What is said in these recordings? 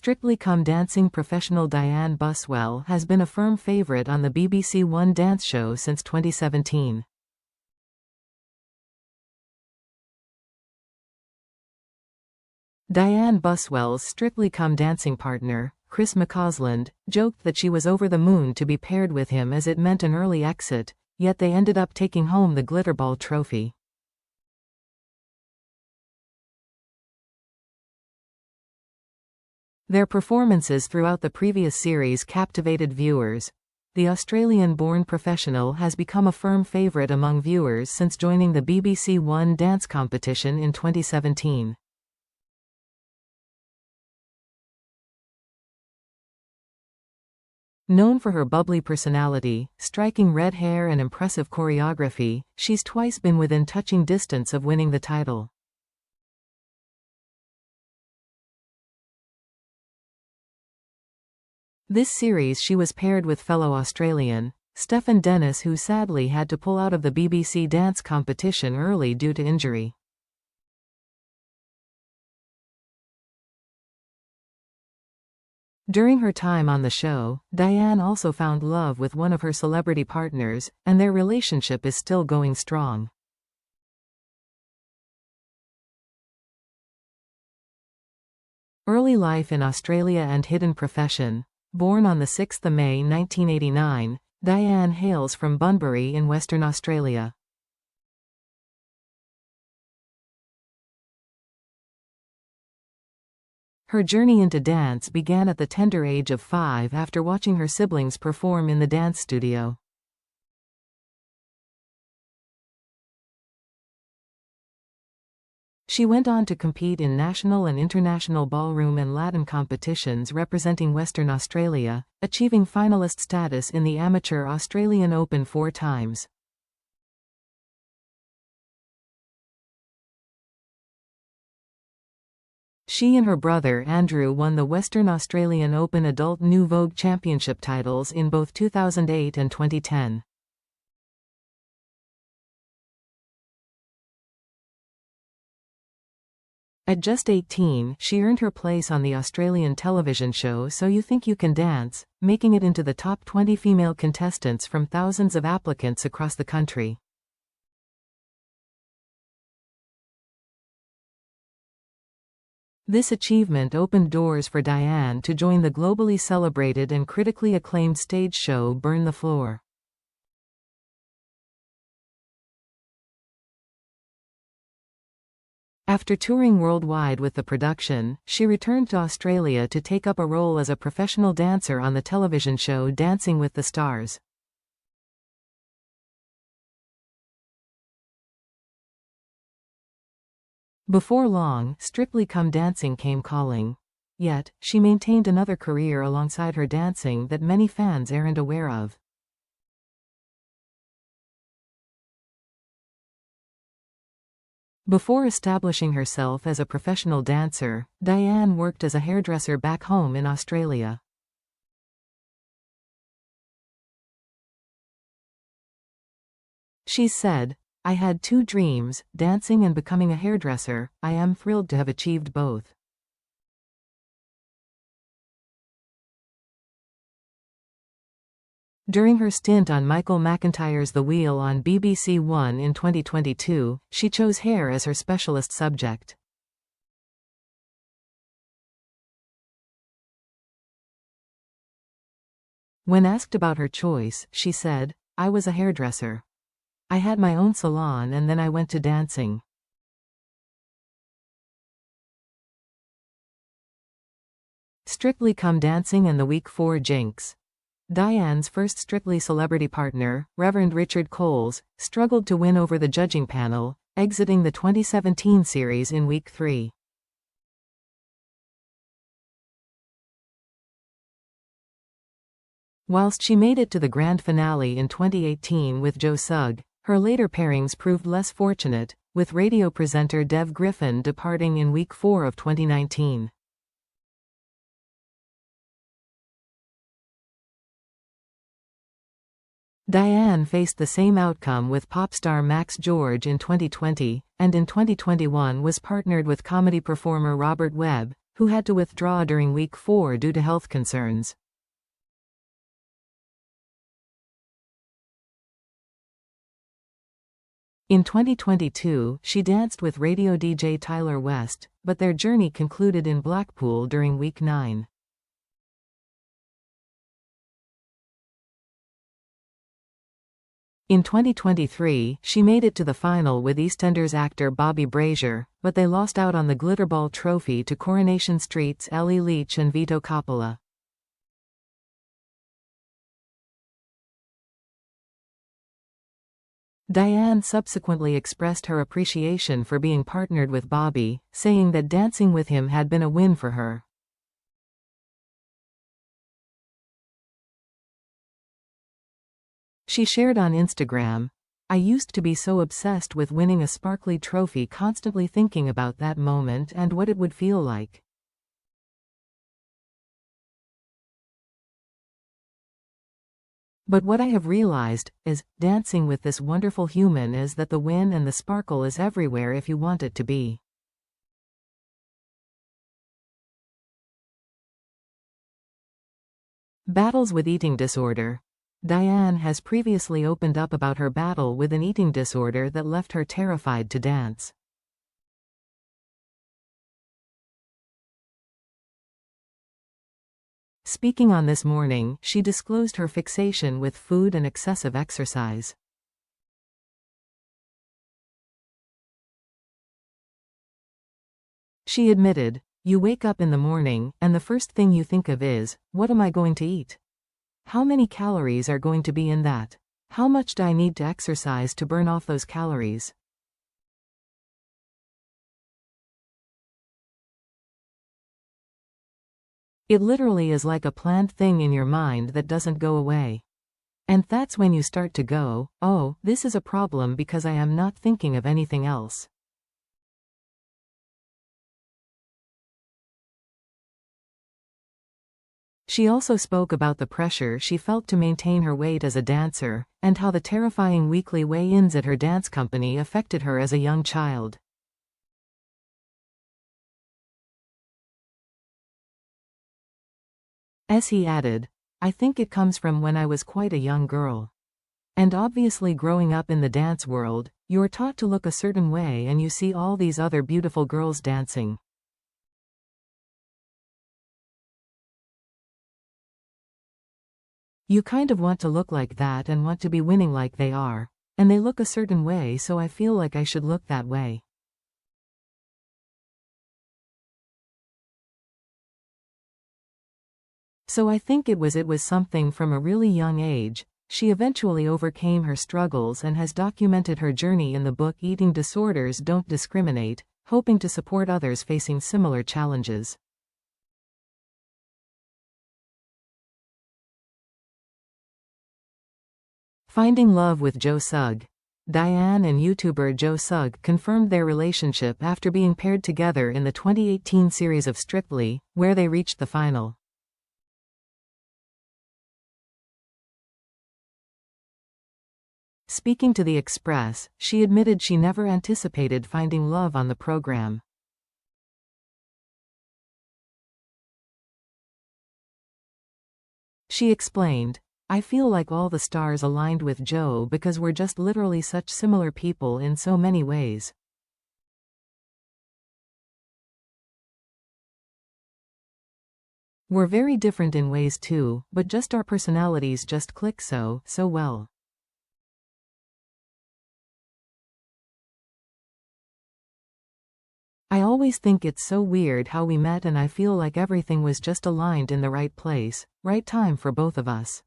Strictly Come Dancing professional Dianne Buswell has been a firm favorite on the BBC One dance show since 2017. Dianne Buswell's Strictly Come Dancing partner, Chris McCausland, joked that she was over the moon to be paired with him as it meant an early exit, yet they ended up taking home the Glitterball trophy. Their performances throughout the previous series captivated viewers. The Australian-born professional has become a firm favourite among viewers since joining the BBC One dance competition in 2017. Known for her bubbly personality, striking red hair and impressive choreography, she's twice been within touching distance of winning the title. This series she was paired with fellow Australian, Stephen Dennis, who sadly had to pull out of the BBC dance competition early due to injury. During her time on the show, Dianne also found love with one of her celebrity partners, and their relationship is still going strong. Early life in Australia and hidden profession. Born on 6 May 1989, Dianne hails from Bunbury in Western Australia. Her journey into dance began at the tender age of 5 after watching her siblings perform in the dance studio. She went on to compete in national and international ballroom and Latin competitions representing Western Australia, achieving finalist status in the Amateur Australian Open 4 times. She and her brother Andrew won the Western Australian Open Adult New Vogue Championship titles in both 2008 and 2010. At just 18, she earned her place on the Australian television show So You Think You Can Dance, making it into the top 20 female contestants from thousands of applicants across the country. This achievement opened doors for Dianne to join the globally celebrated and critically acclaimed stage show Burn the Floor. After touring worldwide with the production, she returned to Australia to take up a role as a professional dancer on the television show Dancing with the Stars. Before long, Strictly Come Dancing came calling. Yet, she maintained another career alongside her dancing that many fans aren't aware of. Before establishing herself as a professional dancer, Dianne worked as a hairdresser back home in Australia. She said, "I had 2 dreams, dancing and becoming a hairdresser. I am thrilled to have achieved both." During her stint on Michael McIntyre's The Wheel on BBC One in 2022, she chose hair as her specialist subject. When asked about her choice, she said, "I was a hairdresser. I had my own salon and then I went to dancing." Strictly Come Dancing and the Week 4 Jinx. Dianne's first Strictly celebrity partner, Reverend Richard Coles, struggled to win over the judging panel, exiting the 2017 series in Week 3. Whilst she made it to the grand finale in 2018 with Joe Sugg, her later pairings proved less fortunate, with radio presenter Dev Griffin departing in Week 4 of 2019. Dianne faced the same outcome with pop star Max George in 2020, and in 2021 was partnered with comedy performer Robert Webb, who had to withdraw during week 4 due to health concerns. In 2022, she danced with radio DJ Tyler West, but their journey concluded in Blackpool during week 9. In 2023, she made it to the final with EastEnders actor Bobby Brazier, but they lost out on the Glitterball trophy to Coronation Street's Ellie Leach and Vito Coppola. Dianne subsequently expressed her appreciation for being partnered with Bobby, saying that dancing with him had been a win for her. She shared on Instagram, "I used to be so obsessed with winning a sparkly trophy, constantly thinking about that moment and what it would feel like. But what I have realized, is, dancing with this wonderful human is that the win and the sparkle is everywhere if you want it to be." Battles with eating disorder. Dianne has previously opened up about her battle with an eating disorder that left her terrified to dance. Speaking on This Morning, she disclosed her fixation with food and excessive exercise. She admitted, "You wake up in the morning, and the first thing you think of is, what am I going to eat? How many calories are going to be in that? How much do I need to exercise to burn off those calories?" It literally is like a planned thing in your mind that doesn't go away. And that's when you start to go, "Oh, this is a problem because I am not thinking of anything else." She also spoke about the pressure she felt to maintain her weight as a dancer, and how the terrifying weekly weigh-ins at her dance company affected her as a young child. As he added, "I think it comes from when I was quite a young girl. And obviously growing up in the dance world, you're taught to look a certain way and you see all these other beautiful girls dancing. You kind of want to look like that and want to be winning like they are. And they look a certain way, so I feel like I should look that way." So I think it was something from a really young age. She eventually overcame her struggles and has documented her journey in the book Eating Disorders Don't Discriminate, hoping to support others facing similar challenges. Finding love with Joe Sugg. Dianne and YouTuber Joe Sugg confirmed their relationship after being paired together in the 2018 series of Strictly, where they reached the final. Speaking to The Express, she admitted she never anticipated finding love on the program. She explained, "I feel like all the stars aligned with Joe because we're just literally such similar people in so many ways. We're very different in ways too, but just our personalities just click so well." "I always think it's so weird how we met, and I feel like everything was just aligned in the right place, right time for both of us."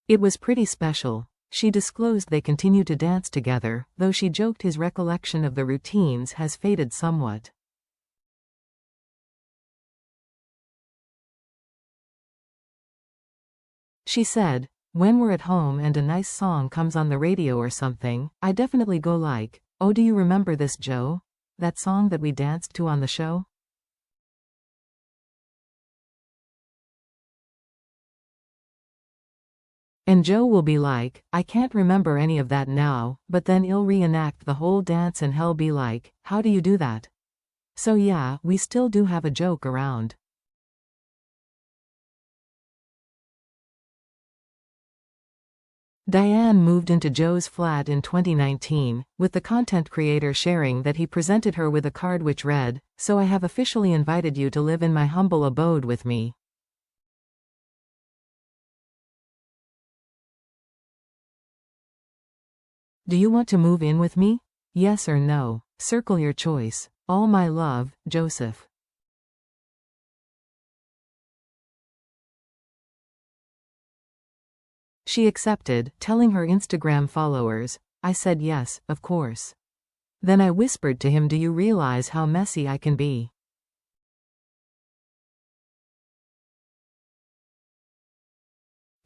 It was pretty special. She disclosed they continue to dance together, though she joked his recollection of the routines has faded somewhat. She said, "When we're at home and a nice song comes on the radio or something, I definitely go like, 'Oh, do you remember this, Joe? That song that we danced to on the show?'" And Joe will be like, I can't remember any of that now, but then he'll reenact the whole dance and he'll be like, how do you do that? So yeah, we still do have a joke around. Dianne moved into Joe's flat in 2019, with the content creator sharing that he presented her with a card which read, "So I have officially invited you to live in my humble abode with me. Do you want to move in with me? Yes or no? Circle your choice. All my love, Joseph." She accepted, telling her Instagram followers, "I said yes, of course. Then I whispered to him, do you realize how messy I can be?"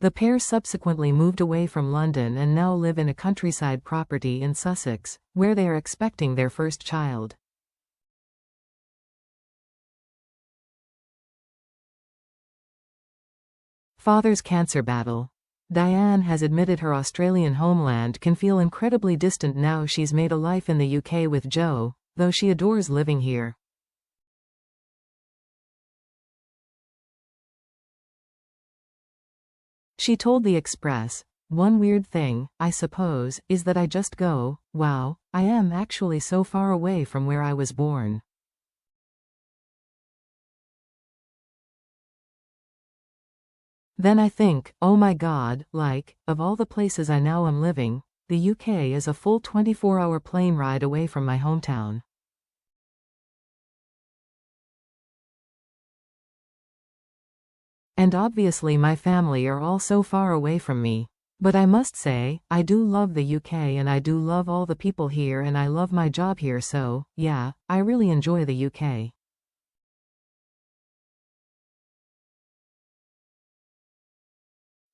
The pair subsequently moved away from London and now live in a countryside property in Sussex, where they are expecting their first child. Father's cancer battle. Dianne has admitted her Australian homeland can feel incredibly distant now she's made a life in the UK with Joe, though she adores living here. She told The Express, "One weird thing, I suppose, is that I just go, wow, I am actually so far away from where I was born. Then I think, oh my God, like, of all the places I now am living, the UK is a full 24-hour plane ride away from my hometown." And obviously my family are all so far away from me. But I must say, I do love the UK and I do love all the people here and I love my job here, so, yeah, I really enjoy the UK.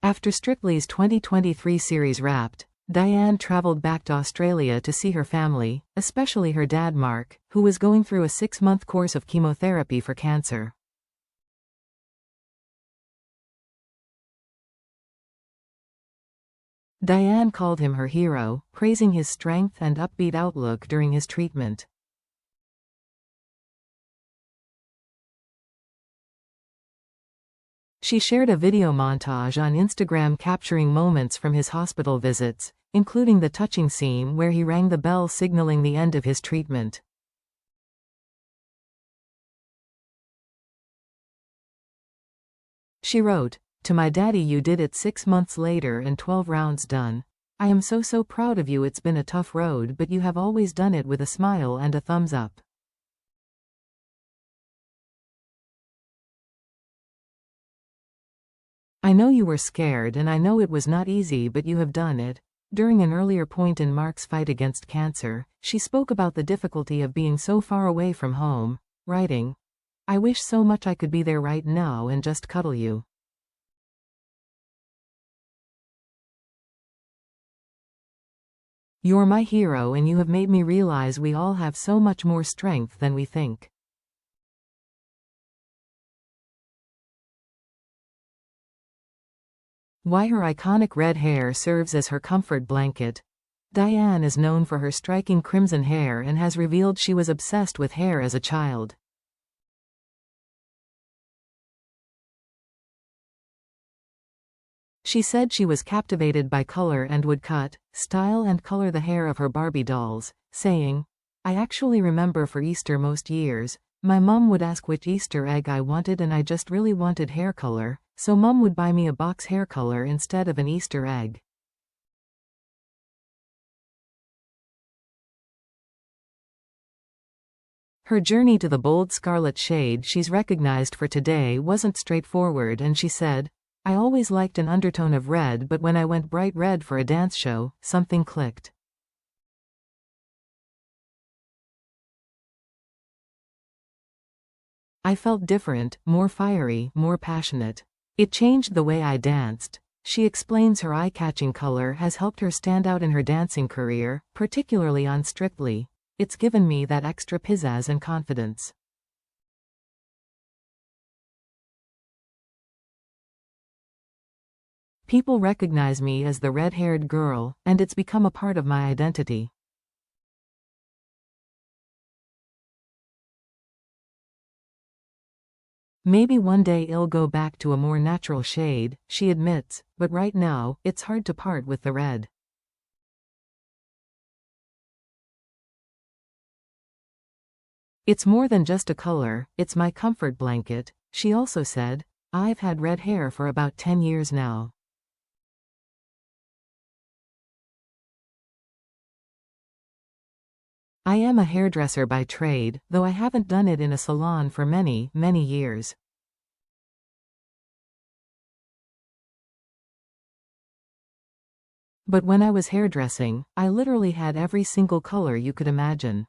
After Strictly's 2023 series wrapped, Dianne traveled back to Australia to see her family, especially her dad Mark, who was going through a 6-month course of chemotherapy for cancer. Dianne called him her hero, praising his strength and upbeat outlook during his treatment. She shared a video montage on Instagram capturing moments from his hospital visits, including the touching scene where he rang the bell signaling the end of his treatment. She wrote, "To my daddy, you did it 6 months later and 12 rounds done. I am so proud of you. It's been a tough road, but you have always done it with a smile and a thumbs up. I know you were scared and I know it was not easy, but you have done it." During an earlier point in Mark's fight against cancer, she spoke about the difficulty of being so far away from home, writing, "I wish so much I could be there right now and just cuddle you. You're my hero and you have made me realize we all have so much more strength than we think." Why her iconic red hair serves as her comfort blanket. Dianne is known for her striking crimson hair and has revealed she was obsessed with hair as a child. She said she was captivated by color and would cut, style and color the hair of her Barbie dolls, saying, "I actually remember for Easter most years, my mum would ask which Easter egg I wanted and I just really wanted hair color, so mum would buy me a box hair color instead of an Easter egg." Her journey to the bold scarlet shade she's recognized for today wasn't straightforward, and she said, "I always liked an undertone of red, but when I went bright red for a dance show, something clicked. I felt different, more fiery, more passionate. It changed the way I danced." She explains her eye-catching color has helped her stand out in her dancing career, particularly on Strictly. "It's given me that extra pizzazz and confidence." People recognize me as the red-haired girl, and it's become a part of my identity. Maybe one day it'll go back to a more natural shade, she admits, but right now, it's hard to part with the red. It's more than just a color, it's my comfort blanket, she also said. I've had red hair for about 10 years now. I am a hairdresser by trade, though I haven't done it in a salon for many, many years. But when I was hairdressing, I literally had every single color you could imagine.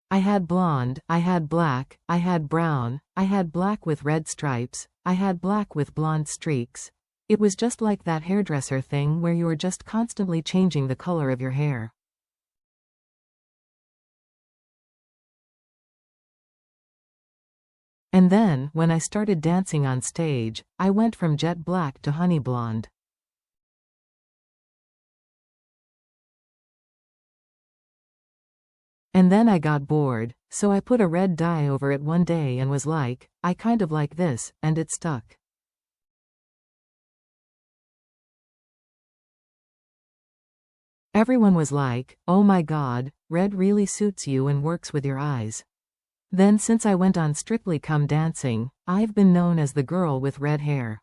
I had blonde, I had black, I had brown, I had black with red stripes, I had black with blonde streaks. It was just like that hairdresser thing where you were just constantly changing the color of your hair. And then, when I started dancing on stage, I went from jet black to honey blonde. And then I got bored, so I put a red dye over it one day and was like, I kind of like this, and it stuck. Everyone was like, oh my god, red really suits you and works with your eyes. Then since I went on Strictly Come Dancing, I've been known as the girl with red hair.